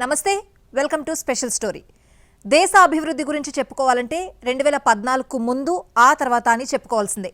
నమస్తే, welcome to special story. దేశ అభివృద్ధి గురించి చెప్పుకోవాలంటే 2014కు ముందు ఆ తర్వాత అని చెప్పుకోవాల్సిందే.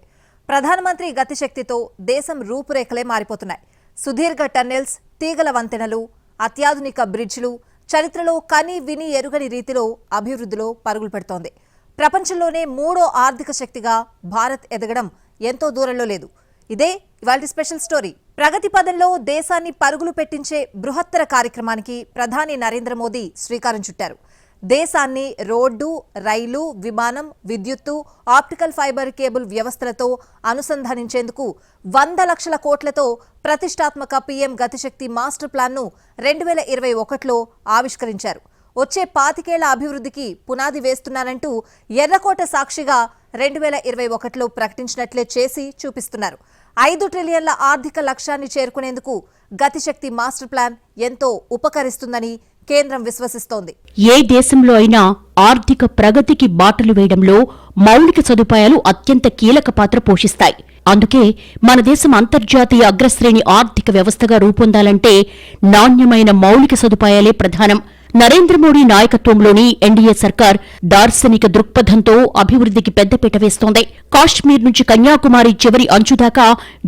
ప్రధానమంత్రి గతిశక్తితో దేశం రూపురేఖలే మారిపోతున్నాయి. సుదీర్ఘ టన్నెల్స్, తీగల వంతెనలు, అత్యాధునిక బ్రిడ్జ్లు, చరిత్రలో కని విని ఎరుగని రీతిలో అభివృద్ధిలో పరుగులు పెడుతోంది. ప్రపంచంలోనే మూడో ఆర్థిక శక్తిగా భారత్ ఎదగడం ఎంతో దూరంలో లేదు. ఇదే ఇవాల్టి స్పెషల్ స్టోరీ. ప్రగతి పదంలో దేశాన్ని పరుగులు పెట్టించే బృహత్తర కార్యక్రమానికి ప్రధాని నరేంద్ర మోదీ శ్రీకారం చుట్టారు. దేశాన్ని రోడ్డు, రైలు, విమానం, విద్యుత్తు, ఆప్టికల్ ఫైబర్ కేబుల్ వ్యవస్థలతో అనుసంధానించేందుకు 100 లక్షల కోట్లతో ప్రతిష్టాత్మక పీఎం గతిశక్తి మాస్టర్ ప్లాన్ను 2021లో ఆవిష్కరించారు. వచ్చే 25 ఏళ్ల అభివృద్ధికి పునాది వేస్తున్నానంటూ ఎర్రకోట సాక్షిగా 2021లో ప్రకటించినట్లే చేసి చూపిస్తున్నారు. 5 ట్రిలియన్ల ఆర్థిక లక్ష్యాన్ని చేరుకునేందుకు గతిశక్తి మాస్టర్ ప్లాన్ ఎంతో ఉపకరిస్తుందని కేంద్రం విశ్వసిస్తోంది. ఏ దేశంలో అయినా ఆర్థిక ప్రగతికి బాటలు వేయడంలో మౌలిక సదుపాయాలు అత్యంత కీలక పాత్ర పోషిస్తాయి. అందుకే మన దేశం అంతర్జాతీయ అగ్రశ్రేణి ఆర్థిక వ్యవస్థగా రూపొందాలంటే నాణ్యమైన మౌలిక సదుపాయాలే ప్రధానం. నరేంద్ర మోడీ నాయకత్వంలోని ఎన్డీఏ సర్కార్ దార్శనిక దృక్పథంతో అభివృద్ధికి పెద్దపీట వేస్తోంది. కాశ్మీర్ నుంచి కన్యాకుమారి చివరి అంచుదాకా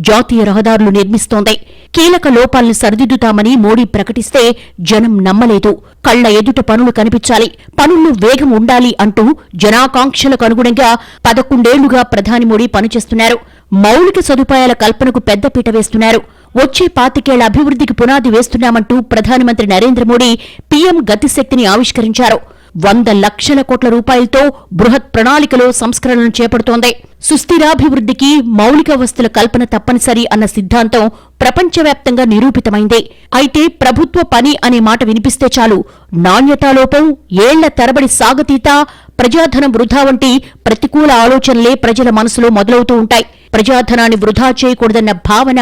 జాతీయ రహదారులు నిర్మిస్తోంది. కీలక లోపాలను సరిదిద్దుతామని మోడీ ప్రకటిస్తే జనం నమ్మలేదు. కళ్ల ఎదుట పనులు కనిపించాలి, పనుల్లో వేగం ఉండాలి అంటూ జనాకాంక్షలకు అనుగుణంగా 11 ఏళ్లుగా ప్రధాని మోడీ పనిచేస్తున్నారు. మౌలిక సదుపాయాల కల్పనకు పెద్దపీట వేస్తున్నారు. వచ్చే 25 ఏళ్ల అభివృద్ధికి పునాది వేస్తున్నామంటూ ప్రధానమంత్రి నరేంద్ర మోడీ పీఎం గతిశక్తిని ఆవిష్కరించారు. 100 లక్షల కోట్ల రూపాయలతో బృహత్ ప్రణాళికలో సంస్కరణలను చేపడుతోంది. సుస్థిరాభివృద్ధికి మౌలిక వస్తుల కల్పన తప్పనిసరి అన్న సిద్ధాంతం ప్రపంచవ్యాప్తంగా నిరూపితమైంది. అయితే ప్రభుత్వ పని అనే మాట వినిపిస్తే చాలు నాణ్యతాలోపం, ఏళ్ల తరబడి సాగతీత, ప్రజాధనం వృధా వంటి ప్రతికూల ఆలోచనలే ప్రజల మనసులో మొదలవుతూ ఉంటాయి. ప్రజాధనాన్ని వృధా చేయకూడదన్న భావన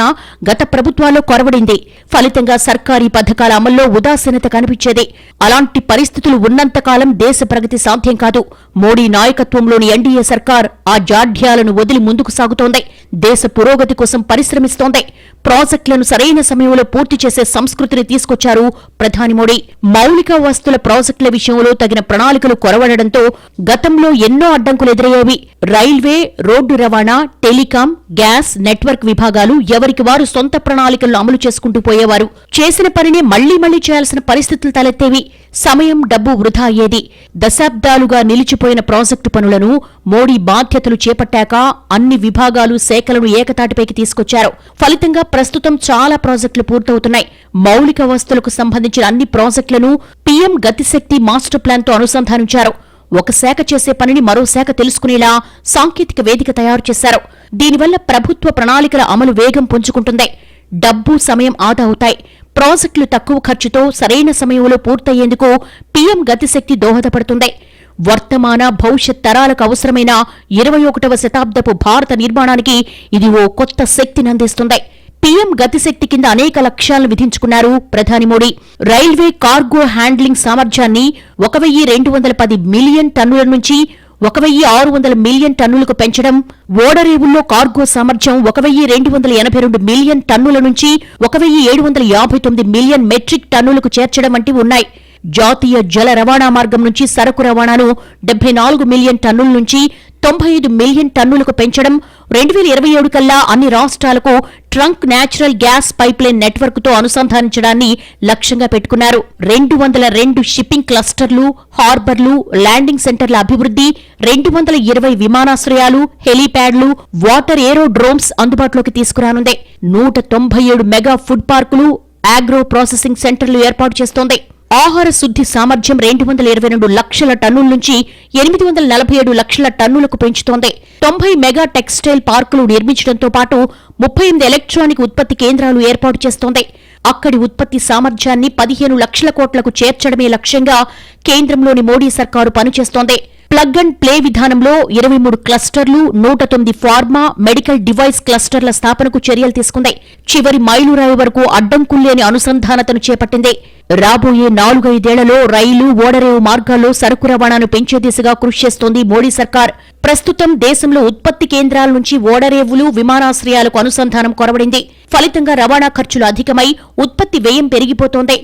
గత ప్రభుత్వాల్లో కొరవడింది. ఫలితంగా సర్కారీ పథకాల అమల్లో ఉదాసీనత కనిపించేది. అలాంటి పరిస్థితులు ఉన్నంతకాలం దేశ ప్రగతి సాధ్యం కాదు. మోడీ నాయకత్వంలోని ఎన్డీఏ సర్కార్ ఆ జాఢ్యాలను వదిలి ముందుకు సాగుతోంది. దేశ పురోగతి కోసం పరిశ్రమిస్తోంది. ప్రాజెక్టులను సరైన సమయంలో పూర్తి చేసే సంస్కృతిని తీసుకొచ్చారు ప్రధాని మోడీ. మౌలిక వస్తుల ప్రాజెక్టుల విషయంలో తగిన ప్రణాళికలు కొరవడడంతో గతంలో ఎన్నో అడ్డంకులు ఎదురయ్యేవి. రైల్వే, రోడ్డు రవాణా, టెలికాం, గ్యాస్, నెట్వర్క్ విభాగాలు ఎవరికి వారు సొంత ప్రణాళికలను అమలు చేసుకుంటూ పోయేవారు. చేసిన పనిని మళ్లీ మళ్లీ చేయాల్సిన పరిస్థితులు తలెత్తేవి. సమయం, డబ్బు వృధా అయ్యేది. దశాబ్దాలుగా నిలిచిపోయిన ప్రాజెక్టు పనులను మోడీ బాధ్యతలు చేపట్టాక అన్ని విభాగాలు, శాఖలను ఏకతాటిపైకి తీసుకొచ్చారు. ఫలితంగా ప్రస్తుతం చాలా ప్రాజెక్టులు పూర్తవుతున్నాయి. మౌలిక వస్తువులకు సంబంధించిన అన్ని ప్రాజెక్టులను పీఎం గతిశక్తి మాస్టర్ ప్లాన్తో అనుసంధానించారు. ఒక శాఖ చేసే పనిని మరో శాఖ తెలుసుకునేలా సాంకేతిక వేదిక తయారు చేశారు. దీనివల్ల ప్రభుత్వ ప్రణాళికల అమలు వేగం పుంజుకుంటుంది. డబ్బు, సమయం ఆదా అవుతాయి. ప్రాజెక్టులు తక్కువ ఖర్చుతో సరైన సమయంలో పూర్తయ్యేందుకు పీఎం గతిశక్తి దోహదపడుతుంది. వర్తమాన, భవిష్యత్ తరాలకు అవసరమైన 21వ శతాబ్దపు భారత నిర్మాణానికి ఇది ఓ కొత్త శక్తిని అందిస్తుంది. పీఎం గతిశక్తి కింద అనేక లక్ష్యాలను విధించుకున్నారు ప్రధాని మోడీ. రైల్వే కార్గో హ్యాండ్లింగ్ సామర్థ్యాన్ని 1210 మిలియన్ టన్నుల నుంచి 1600 మిలియన్ టన్నులకు పెంచడం, ఓడరేవుల్లో కార్గో సామర్థ్యం 1282 మిలియన్ టన్నుల నుంచి 1759 మిలియన్ మెట్రిక్ టన్నులకు చేర్చడం వంటివి ఉన్నాయి. జాతీయ జల రవాణా మార్గం నుంచి సరకు రవాణాను 74 మిలియన్ టన్నుల నుంచి 95 మిలియన్ టన్నులకు పెంచడం, 2027 కల్లా అన్ని రాష్ట్రాలకు ట్రంక్ నేచురల్ గ్యాస్ పైప్లైన్ నెట్వర్క్తో అనుసంధానించడాన్ని లక్ష్యంగా పెట్టుకున్నారు. 202 షిప్పింగ్ క్లస్టర్లు, హార్బర్లు, ల్యాండింగ్ సెంటర్ల అభివృద్ధి, 220 విమానాశ్రయాలు, హెలీప్యాడ్లు, వాటర్ ఏరోడ్రోమ్స్ అందుబాటులోకి తీసుకురానుంది. 197 మెగా ఫుడ్ పార్కులు, ఆగ్రో ప్రాసెసింగ్ సెంటర్లు ఏర్పాటు చేస్తోంది. ఆహార శుద్ధి సామర్థ్యం 222 లక్షల టన్నుల నుంచి 847 లక్షల టన్నులకు పెంచుతోంది. 90 మెగా టెక్స్టైల్ పార్కులు నిర్మించడంతో పాటు 38 ఎలక్ట్రానిక్ ఉత్పత్తి కేంద్రాలు ఏర్పాటు చేస్తోంది. అక్కడి ఉత్పత్తి సామర్థ్యాన్ని 15 లక్షల కోట్లకు చేర్చడమే లక్ష్యంగా కేంద్రంలోని మోడీ సర్కారు పనిచేస్తోంది. ప్లగ్ అండ్ ప్లే విధానంలో 23 క్లస్టర్లు, 109 ఫార్మా, మెడికల్ డివైస్ క్లస్టర్ల స్థాపనకు చర్యలు తీసుకుంది. చివరి మైలురాయి వరకు అడ్డంకుల్లేని అనుసంధానతను చేపట్టింది. రాబోయే 4-5 ఏళ్లలో రైలు, ఓడరేవు మార్గాల్లో సరకు రవాణాను పెంచే దిశగా కృషి చేస్తోంది మోడీ సర్కార్. ప్రస్తుతం దేశంలో ఉత్పత్తి కేంద్రాల నుంచి ఓడరేవులు, విమానాశ్రయాలకు అనుసంధానం కొరవడింది. ఫలితంగా రవాణా ఖర్చులు అధికమై ఉత్పత్తి వ్యయం పెరిగిపోతోంది.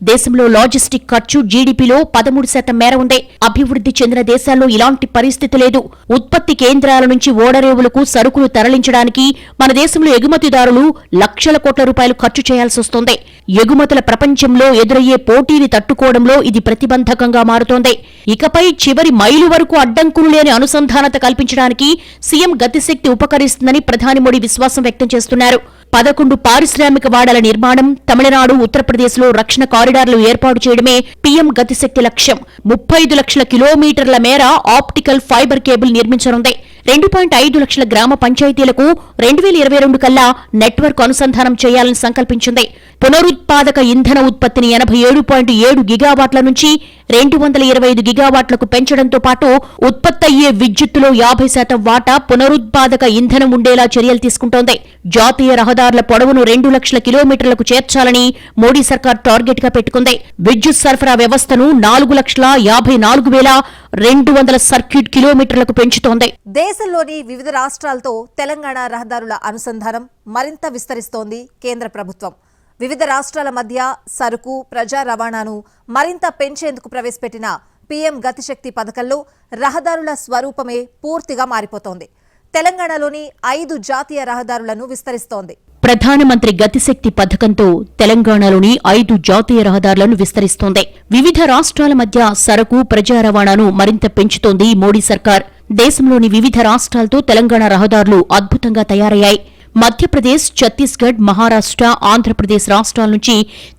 దేశంలో లాజిస్టిక్ ఖర్చు జీడీపీలో 13% మేర ఉంది. అభివృద్ధి చెందిన దేశాల్లో ఇలాంటి పరిస్థితి లేదు. ఉత్పత్తి కేంద్రాల నుంచి ఓడరేవులకు సరుకులు తరలించడానికి మన దేశంలో ఎగుమతిదారులు లక్షల కోట్ల రూపాయలు ఖర్చు చేయాల్సి వస్తోంది. ఎగుమతుల ప్రపంచంలో ఎదురయ్యే పోటీని తట్టుకోవడంలో ఇది ప్రతిబంధకంగా మారుతోంది. ఇకపై చివరి మైలు వరకు అడ్డంకులు లేని అనుసంధానత కల్పించడానికి సీఎం గతిశక్తి ఉపకరిస్తుందని ప్రధాని మోడీ విశ్వాసం వ్యక్తం చేస్తున్నారు. 11 పారిశ్రామిక వాడల నిర్మాణం, తమిళనాడు, ఉత్తరప్రదేశ్లో రక్షణ కారిడార్లు ఏర్పాటు చేయడమే పీఎం గతిశక్తి లక్ష్యం. 35 లక్షల కిలోమీటర్ల మేర ఆప్టికల్ ఫైబర్ కేబుల్ నిర్మించనుంది. 2.5 లక్షల గ్రామ పంచాయతీలకు 2022 కల్లా నెట్వర్క్ అనుసంధానం చేయాలని సంకల్పించింది. పునరుత్పాదక ఇంధన ఉత్పత్తిని 87.7 గిగావాట్ల నుంచి 225 గిగావాట్లకు పెంచడంతో పాటు ఉత్పత్తయ్యే విద్యుత్తులో 50% వాటా పునరుత్పాదక ఇంధనం ఉండేలా చర్యలు తీసుకుంటోంది. జాతీయ రహదారుల పొడవును 2 లక్షల కిలోమీటర్లకు చేర్చాలని మోడీ సర్కార్ టార్గెట్ గా పెట్టుకుంది. విద్యుత్ సరఫరా వ్యవస్థను 4,54,200 సర్క్యూట్ కిలోమీటర్లకు పెంచుతోంది. దేశంలోని వివిధ రాష్ట్రాలతో తెలంగాణ రహదారుల అనుసంధానం మరింత విస్తరిస్తోంది కేంద్ర ప్రభుత్వం. వివిధ రాష్ట్రాల మధ్య సరుకు, ప్రజా రవాణాను మరింత పెంచేందుకు ప్రవేశపెట్టిన పీఎం గతిశక్తి పథకంలో రహదారుల స్వరూపమే పూర్తిగా మారిపోతోంది. తెలంగాణలోని 5 జాతీయ రహదారులను విస్తరిస్తోంది. ప్రధానమంత్రి గతిశక్తి పథకంతో తెలంగాణలోని 5 జాతీయ రహదారులను విస్తరిస్తోంది. వివిధ రాష్ట్రాల మధ్య సరకు, ప్రజా రవాణాను మరింత పెంచుతోంది మోడీ సర్కార్. దేశంలోని వివిధ రాష్ట్రాలతో తెలంగాణ రహదారులు అద్భుతంగా తయారయ్యాయి. మధ్యప్రదేశ్, ఛత్తీస్గఢ్, మహారాష్ట్ర, ఆంధ్రప్రదేశ్ రాష్ట్రాల నుంచి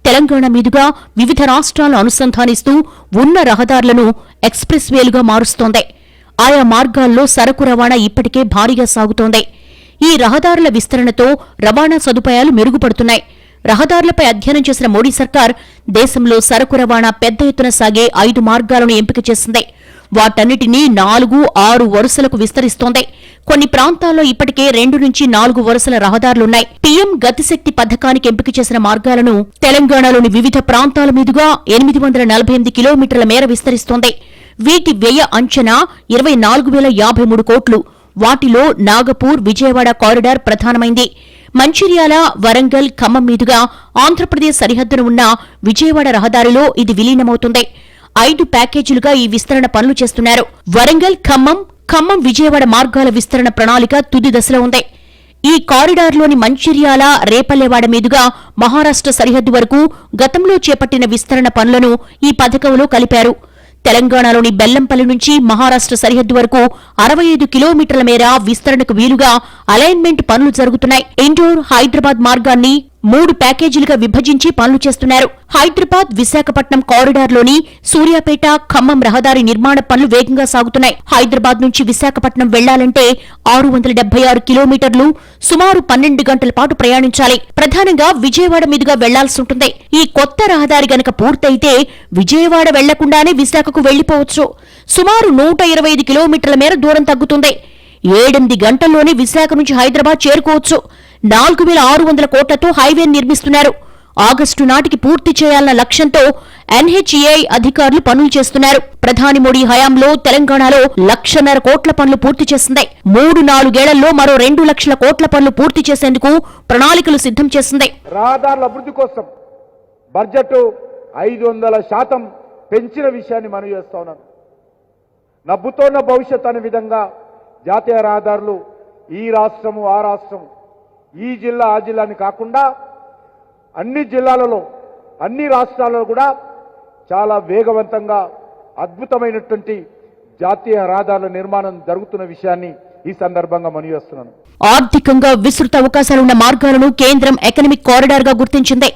తెలంగాణ మీదుగా వివిధ రాష్ట్రాలను అనుసంధానిస్తూ ఉన్న రహదారులను ఎక్స్ప్రెస్ వేలుగా మారుస్తోంది. ఆయా మార్గాల్లో సరకు రవాణా ఇప్పటికే భారీగా సాగుతోంది. ఈ రహదారుల విస్తరణతో రవాణా సదుపాయాలు మెరుగుపడుతున్నాయి. రహదారులపై అధ్యయనం చేసిన మోడీ సర్కార్ దేశంలో సరకు రవాణా పెద్ద ఎత్తున సాగే 5 మార్గాలను ఎంపిక చేసింది. వాటన్నిటినీ 4-6 వరుసలకు విస్తరిస్తోంది. కొన్ని ప్రాంతాల్లో ఇప్పటికే 2 నుంచి 4 వరుసల రహదారులున్నాయి. పీఎం గతిశక్తి పథకానికి ఎంపిక చేసిన మార్గాలను తెలంగాణలోని వివిధ ప్రాంతాల మీదుగా 848 కిలోమీటర్ల మేర విస్తరిస్తోంది. వీటి వ్యయ అంచనా 24,053 కోట్లు. వాటిలో నాగపూర్, విజయవాడ కారిడార్ ప్రధానమైంది. మంచిర్యాల, వరంగల్, ఖమ్మం మీదుగా ఆంధ్రప్రదేశ్ సరిహద్దున ఉన్న విజయవాడ రహదారిలో ఇది విలీనమవుతుంది. 5 ప్యాకేజీలుగా ఈ విస్తరణ పనులు చేస్తున్నారు. వరంగల్, ఖమ్మం, విజయవాడ మార్గాల విస్తరణ ప్రణాళిక తుది దశలో ఉంది. ఈ కారిడార్లోని మంచిర్యాల, రేపల్లెవాడ మీదుగా మహారాష్ట్ర సరిహద్దు వరకు గతంలో చేపట్టిన విస్తరణ పనులను ఈ పథకంలో కలిపారు. తెలంగాణలోని బెల్లంపల్లి నుంచి మహారాష్ట్ర సరిహద్దు వరకు 65 కిలోమీటర్ల మేర విస్తరణకు వీలుగా అలైన్మెంట్ పనులు జరుగుతున్నాయి. ఇండోర్, హైదరాబాద్ మార్గాన్ని 3 ప్యాకేజీలుగా విభజించి పనులు చేస్తున్నారు. హైదరాబాద్, విశాఖపట్నం కారిడార్లోని సూర్యాపేట, ఖమ్మం రహదారి నిర్మాణ పనులు వేగంగా సాగుతున్నాయి. హైదరాబాద్ నుంచి విశాఖపట్నం వెళ్లాలంటే 676 కిలోమీటర్లు, సుమారు 12 గంటల పాటు ప్రయాణించాలి. ప్రధానంగా విజయవాడ మీదుగా వెళ్లాల్సి ఉంటుంది. ఈ కొత్త రహదారి గనక పూర్తయితే విజయవాడ వెళ్లకుండానే విశాఖకు వెళ్లిపోవచ్చు. సుమారు 125 కిలోమీటర్ల మేర దూరం తగ్గుతుంది. 7-8 గంటల్లోనే విశాఖ నుంచి హైదరాబాద్ చేరుకోవచ్చు. 4,600 కోట్లతో హైవే నిర్మిస్తున్నారు. ఆగస్టు నాటికి పూర్తి చేయాలన్న లక్ష్యంతో ఎన్హెచ్ఏఐ అధికారులు పనులు చేస్తున్నారు. ప్రధాని మోడీ హయాంలో తెలంగాణలో 1,50,000 కోట్ల పనులు పూర్తి చేసింది. 3-4 ఏళ్లలో మరో 2 లక్షల కోట్ల పనులు పూర్తి చేసేందుకు ప్రణాళికలు సిద్ధం చేసింది. రహదారుల అభివృద్ధి కోసం బడ్జెట్ 500% పెంచిన విషయాన్ని మనం చేస్తా ఉన్నాను. నవ్వుతోన్న భవిష్యత్ అనే విధంగా జాతీయ రహదారులు ఈ రాష్ట్రము, ఆ రాష్ట్రం, ఈ జిల్లా, ఆ జిల్లాని కాకుండా అన్ని జిల్లాలలో, అన్ని రాష్ట్రాలలో కూడా చాలా వేగవంతంగా అద్భుతమైనటువంటి జాతీయ రహదారుల నిర్మాణం జరుగుతున్న విషయాన్ని ఈ సందర్భంగా మనవి చేస్తున్నాను. ఆర్థికంగా విస్తృత అవకాశాలున్న మార్గాలను కేంద్రం ఎకనామిక్ కారిడార్ గా గుర్తించింది.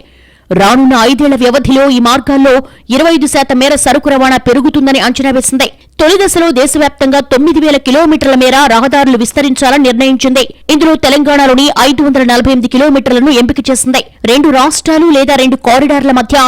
రానున్న 5 ఏళ్ల వ్యవధిలో ఈ మార్గాల్లో 25% మేర సరుకు రవాణా పెరుగుతుందని అంచనా వేసింది. తొలి దశలో దేశవ్యాప్తంగా 9,000 కిలోమీటర్ల మేర రహదారులు విస్తరించాలని నిర్ణయించింది. ఇందులో తెలంగాణలోని 548 కిలోమీటర్లను ఎంపిక చేసింది. 2 రాష్ట్రాలు లేదా 2 కారిడార్ల మధ్య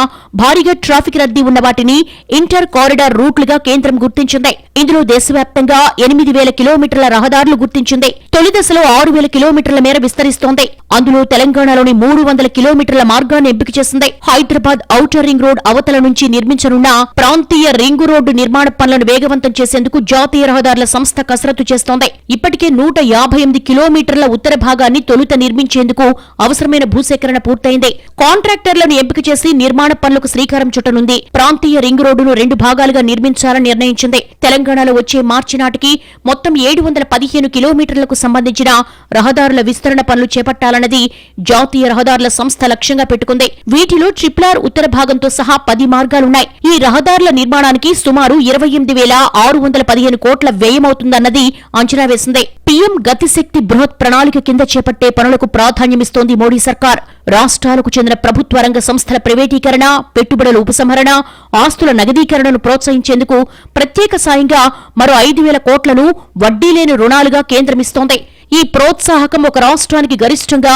భారీగా ట్రాఫిక్ రద్దీ ఉన్న వాటిని ఇంటర్ కారిడార్ రూట్లుగా కేంద్రం గుర్తించింది. ఇందులో దేశవ్యాప్తంగా 8,000 కిలోమీటర్ల రహదారులు గుర్తించింది. తొలి దశలో 6,000 కిలోమీటర్ల మేర విస్తరిస్తోంది. అందులో తెలంగాణలోని 300 కిలోమీటర్ల మార్గాన్ని ఎంపిక చేసింది. తెలిసిందే. హైదరాబాద్ ఔటర్ రింగ్ రోడ్ అవతల నుంచి నిర్మించనున్న ప్రాంతీయ రింగు రోడ్డు నిర్మాణ పనులను వేగవంతం చేసేందుకు జాతీయ రహదారుల సంస్థ కసరత్తు చేస్తోంది. ఇప్పటికే 158 కిలోమీటర్ల ఉత్తర భాగాన్ని తొలుత నిర్మించేందుకు అవసరమైన భూసేకరణ పూర్తయింది. కాంట్రాక్టర్లను ఎంపిక చేసి నిర్మాణ పనులకు శ్రీకారం చుట్టనుంది. ప్రాంతీయ రింగ్ రోడ్డును 2 భాగాలుగా నిర్మించాలని నిర్ణయించింది. తెలంగాణలో వచ్చే మార్చి నాటికి మొత్తం 715 కిలోమీటర్లకు సంబంధించిన రహదారుల విస్తరణ పనులు చేపట్టాలన్నది జాతీయ రహదారుల సంస్థ లక్ష్యంగా పెట్టుకుంది. వీటిలో RRR ఉత్తర భాగంతో సహా 10 మార్గాలున్నాయి. ఈ రహదారుల నిర్మాణానికి సుమారు 28,615 కోట్ల వ్యయమవుతుందన్నది అంచనా వేసింది. పీఎం గతిశక్తి బృహత్ ప్రణాళిక కింద చేపట్టే పనులకు ప్రాధాన్యమిస్తోంది మోడీ సర్కార్. రాష్ట్రాలకు చెందిన ప్రభుత్వ రంగ సంస్థల ప్రైవేటీకరణ, పెట్టుబడుల ఉపసంహరణ, ఆస్తుల నగదీకరణను ప్రోత్సహించేందుకు ప్రత్యేక సాయంగా మరో 5,000 కోట్లను వడ్డీ లేని రుణాలుగా కేంద్రమిస్తోంది. ఈ ప్రోత్సాహకం ఒక రాష్ట్రానికి గరిష్టంగా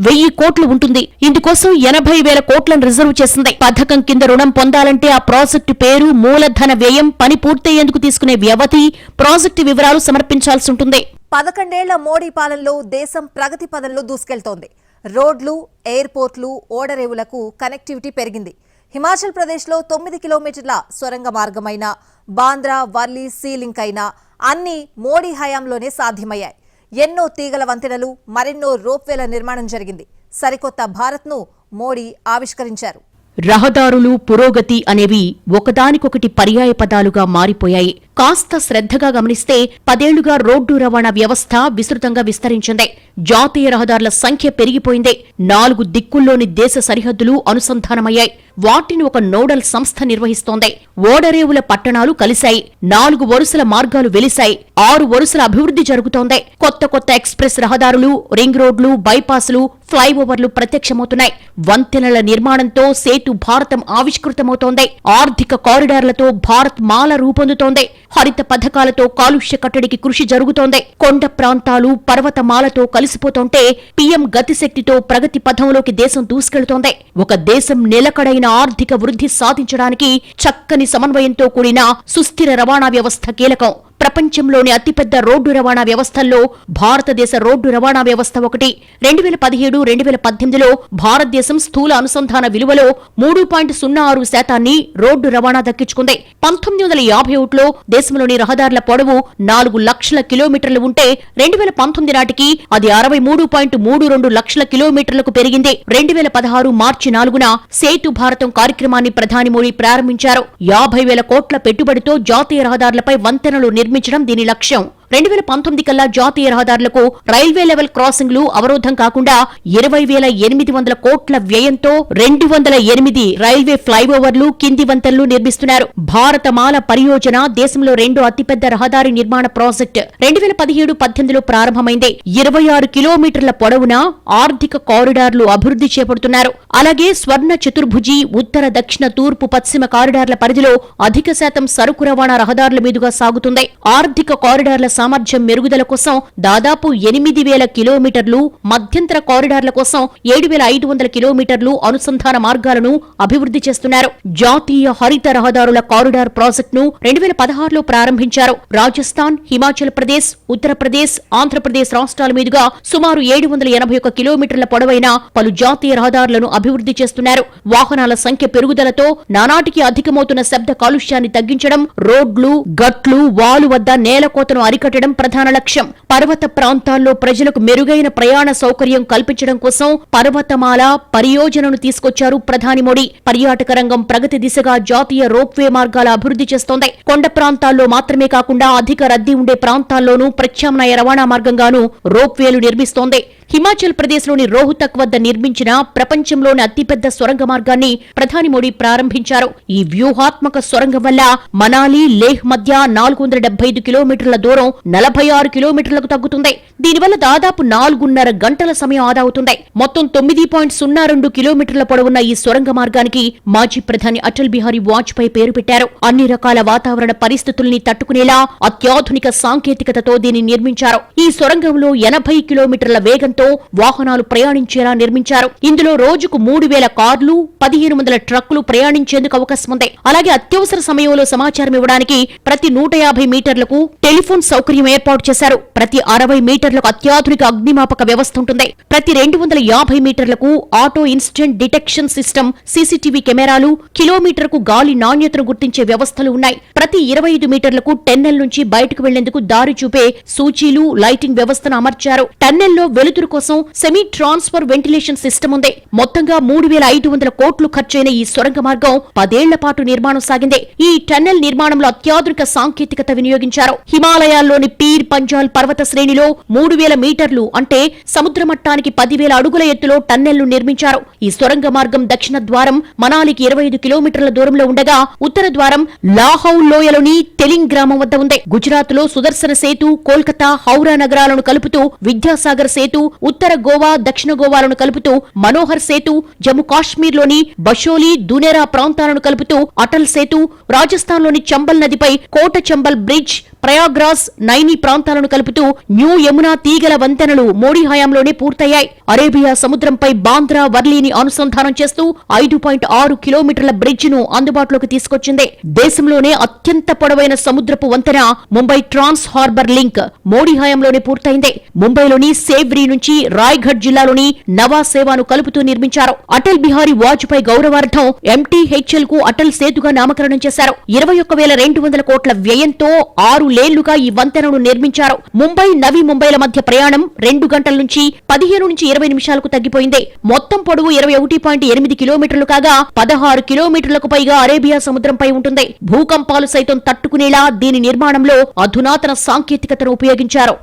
1,000 కోట్లు ఉంటుంది. ఇందుకోసం 80,000 కోట్లను రిజర్వ్ చేసింది. పథకం కింద రుణం పొందాలంటే ఆ ప్రాజెక్టు పేరు, మూలధన వ్యయం, పని పూర్తయ్యేందుకు తీసుకునే వ్యవధి, ప్రాజెక్టు వివరాలు సమర్పించాల్సి ఉంటుంది. 11 ఏళ్ల మోడీ పాలనలో దేశం ప్రగతి పదంలో దూసుకెళ్తోంది. రోడ్లు, ఎయిర్పోర్ట్లు, ఓడరేవులకు కనెక్టివిటీ పెరిగింది. హిమాచల్ ప్రదేశ్లో 9 కిలోమీటర్ల సొరంగ మార్గమైన బాంద్రా వర్లీ సీ లింక్ అయినా అన్నీ మోడీ హయాంలోనే సాధ్యమయ్యాయి. ఎన్నో తీగల వంతెనలు, మరెన్నో రోప్వేల నిర్మాణం జరిగింది. సరికొత్త భారత్ను మోడీ ఆవిష్కరించారు. రహదారులు, పురోగతి అనేవి ఒకదానికొకటి పర్యాయ పదాలుగా మారిపోయాయి. కాస్త శ్రద్ధగా గమనిస్తే 10 ఏళ్లుగా రోడ్డు రవాణా వ్యవస్థ విస్తృతంగా విస్తరించింది. జాతీయ రహదారుల సంఖ్య పెరిగిపోయింది. 4 దిక్కుల్లోని దేశ సరిహద్దులు అనుసంధానమయ్యాయి. వాటిని ఒక నోడల్ సంస్థ నిర్వహిస్తోంది. ఓడరేవుల పట్టణాలు కలిశాయి. 4 వరుసల మార్గాలు వెలిశాయి. 6 వరుసల అభివృద్ధి జరుగుతోంది. కొత్త ఎక్స్ప్రెస్ రహదారులు, రింగ్ రోడ్లు, బైపాస్లు, ఫ్లైఓవర్లు ప్రత్యక్షమవుతున్నాయి. వంతెనల నిర్మాణంతో సేతు భారతం ఆవిష్కృతమవుతోంది. ఆర్థిక కారిడార్లతో భారత్ మాల రూపొందుతోంది. హరిత పథకాలతో కాలుష్య కట్టడికి కృషి జరుగుతోంది. కొండ ప్రాంతాలు, పర్వతమాలతో కలిసిపోతుంటే పీఎం గతిశక్తితో ప్రగతి పథంలోకి దేశం దూసుకెళ్తోంది. ఒక దేశం నిలకడైన ఆర్థిక వృద్ధి సాధించడానికి చక్కని సమన్వయంతో కూడిన సుస్థిర రవాణా వ్యవస్థ కీలకం. ప్రపంచంలోని అతిపెద్ద రోడ్డు రవాణా వ్యవస్థల్లో భారతదేశ రోడ్డు రవాణా వ్యవస్థ ఒకటి. 2017-2018లో భారతదేశం స్థూల అనుసంధాన విలువలో 3.06% రోడ్డు రవాణా దక్కించుకుంది. 1951లో దేశంలోని రహదారుల పొడవు 4 లక్షల కిలోమీటర్లు ఉంటే 2019 నాటికి అది 63.32 లక్షల కిలోమీటర్లకు పెరిగింది. 2016 మార్చి 4న సేతు భారతం కార్యక్రమాన్ని ప్రధాని మోడీ ప్రారంభించారు. 50,000 కోట్ల పెట్టుబడితో జాతీయ రహదారులపై వంతెనలు నిర్మించడం దీని లక్ష్యం. 2019 కల్లా జాతీయ రహదారులకు రైల్వే లెవెల్ క్రాసింగ్లు అవరోధం కాకుండా 20,800 కోట్ల వ్యయంతో 208 రైల్వే ఫ్లైఓవర్లు, కింది వంతెనలు నిర్మిస్తున్నారు. భారతమాల పరియోజన దేశంలో 2వ అతిపెద్ద రహదారి నిర్మాణ ప్రాజెక్టు. 2017-18లో ప్రారంభమైంది. 26 కిలోమీటర్ల పొడవున ఆర్థిక కారిడార్లు అభివృద్ధి చేపడుతున్నారు. అలాగే స్వర్ణ చతుర్భుజి, ఉత్తర, దక్షిణ, తూర్పు, పశ్చిమ కారిడార్ల పరిధిలో అధిక శాతం సరుకు రవాణా రహదారుల మీదుగా సాగుతుంది. ఆర్థిక కారిడార్ల సామర్థ్యం మెరుగుదల కోసం దాదాపు 8,000 కిలోమీటర్లు, మధ్యంతర కారిడార్ల కోసం 7,500 కిలోమీటర్లు అనుసంధాన మార్గాలను అభివృద్ధి చేస్తున్నారు. జాతీయ హరిత రహదారుల కారిడార్ ప్రాజెక్టును 2016లో ప్రారంభించారు. రాజస్థాన్, హిమాచల్ ప్రదేశ్, ఉత్తరప్రదేశ్, ఆంధ్రప్రదేశ్ రాష్ట్రాల మీదుగా సుమారు 781 కిలోమీటర్ల పొడవైన పలు జాతీయ రహదారులను అభివృద్ధి చేస్తున్నారు. వాహనాల సంఖ్య పెరుగుదలతో నానాటికి అధికమవుతున్న శబ్ద కాలుష్యాన్ని తగ్గించడం, రోడ్లు, గట్లు, వాలు వద్ద నేలకోతను అరికట్టడం ప్రధాన లక్ష్యం. పర్వత ప్రాంతాల్లో ప్రజలకు మెరుగైన ప్రయాణ సౌకర్యం కల్పించడం కోసం పర్వతమాల పరియోజనను తీసుకొచ్చారు ప్రధాని మోడీ. పర్యాటక రంగం ప్రగతి దిశగా జాతీయ రోప్వే మార్గాల అభివృద్ధి చేస్తోంది. కొండ ప్రాంతాల్లో మాత్రమే కాకుండా అధిక రద్దీ ఉండే ప్రాంతాల్లోనూ ప్రత్యామ్నాయ రవాణా మార్గంగానూ రోప్వేలు నిర్మిస్తోంది. హిమాచల్ ప్రదేశ్లోని రోహ్తక్ వద్ద నిర్మించిన ప్రపంచంలోని అతిపెద్ద సొరంగ మార్గాన్ని ప్రధాని మోడీ ప్రారంభించారు. ఈ వ్యూహాత్మక సొరంగం వల్ల మనాలి, లేహ్ మధ్య 475 కిలోమీటర్ల దూరం 46 కిలోమీటర్లకు తగ్గుతుంది. దీనివల్ల దాదాపు 4.5 గంటల సమయం ఆదా అవుతుంది. మొత్తం 9.02 కిలోమీటర్ల పొడవున్న ఈ సొరంగ మార్గానికి మాజీ ప్రధాని అటల్ బిహారీ వాజ్పేయి పేరు పెట్టారు. అన్ని రకాల వాతావరణ పరిస్థితుల్ని తట్టుకునేలా అత్యాధునిక సాంకేతికతతో దీన్ని నిర్మించారు. ఈ సొరంగంలో 80 కిలోమీటర్ల వేగంతో వేగంతో వాహనాలు ప్రయాణించేలా నిర్మించారు. ఇందులో రోజుకు 3000 కార్లు, 1500 ట్రక్కులు ప్రయాణించేందుకు అవకాశం ఉంది. అలాగే అత్యవసర సమయంలో సమాచారం ఇవ్వడానికి ప్రతి 150 మీటర్లకు టెలిఫోన్ సౌకర్యం ఏర్పాటు చేశారు. ప్రతి 60 మీటర్లకు అత్యాధునిక అగ్నిమాపక వ్యవస్థ ఉంటుంది. ప్రతి 250 మీటర్లకు auto incident detection system, CCTV కెమెరాలు, కిలోమీటర్కు గాలి నాణ్యతను గుర్తించే వ్యవస్థలు ఉన్నాయి. ప్రతి 25 మీటర్లకు టన్నెల్ నుంచి బయటకు వెళ్లేందుకు దారి చూపే సూచీలు, లైటింగ్ వ్యవస్థను అమర్చారు. టన్నెల్లో వెలుతురు కోసం సెమీ ట్రాన్స్ఫర్ వెంటిలేషన్ సిస్టమ్ ఉంది. మొత్తంగా 3500 కోట్లు ఖర్చైన ఈ సొరంగ మార్గం 10 ఏళ్ల పాటు నిర్మాణం సాగింది. ఈ టన్నెల్ నిర్మాణంలో అత్యాధునిక సాంకేతికత వినియోగించారు. హిమాలయాల్లోని పీర్ పంజాల్ పర్వత శ్రేణిలో 3000 మీటర్లు అంటే సముద్ర మట్టానికి 10,000 అడుగుల ఎత్తులో టన్నెల్ను నిర్మించారు. ఈ సొరంగ మార్గం దక్షిణ ద్వారం మనాలికి 25 కిలోమీటర్ల దూరంలో ఉండగా, ఉత్తర ద్వారం లాహౌల్ లోయలోని టెలింగ్ గ్రామం వద్ద ఉంది. గుజరాత్ లో సుదర్శన సేతు, కోల్కతా, హౌరా నగరాలను కలుపుతూ విద్యాసాగర్ సేతు, ఉత్తర గోవా, దక్షిణ గోవాలను కలుపుతూ మనోహర్ సేతు, జమ్మూ కాశ్మీర్లోని బషోలి, దునేరా ప్రాంతాలను కలుపుతూ అటల్ సేతు, రాజస్థాన్లోని చంబల్ నదిపై కోట చంబల్ బ్రిడ్జ్, ప్రయాగ్రాజ్, నైని ప్రాంతాలను కలుపుతూ న్యూ యమునా తీగల వంతెనలు మోడీ హయాంలోనే పూర్తయ్యాయి. అరేబియా సముద్రంపై బాంద్రా వర్లీని అనుసంధానం చేస్తూ 5.6 కిలోమీటర్ల బ్రిడ్జ్ ను అందుబాటులోకి తీసుకొచ్చింది. దేశంలోనే అత్యంత పొడవైన సముద్రపు వంతెన Mumbai trans harbour link Modi హయాంలోనే పూర్తయింది. ముంబైలోని సేవ్రీ నుంచి రాయ్గఢ్ జిల్లాలోని నవా సేవాను కలుపుతూ నిర్మించారు. అటల్ బిహారీ వాజ్పేయి గౌరవార్థం MTHL కు అటల్ సేతుగా నామకరణం చేశారు. 21,200 కోట్ల వ్యయంతో 6 లేన్లుగా ఈ వంతెనను నిర్మించారు. ముంబై, నవీ ముంబైల మధ్య ప్రయాణం 2 గంటల నుంచి 15 నుంచి 20 నిమిషాలకు తగ్గిపోయింది. మొత్తం పొడవు 21.8 కిలోమీటర్లు కాగా 16 కిలోమీటర్లకు పైగా అరేబియా సముద్రంపై ఉంటుంది. భూకంపాలు సైతం తట్టుకునేలా దీని నిర్మాణంలో అధునాతన సాంకేతికతను ఉపయోగించారు.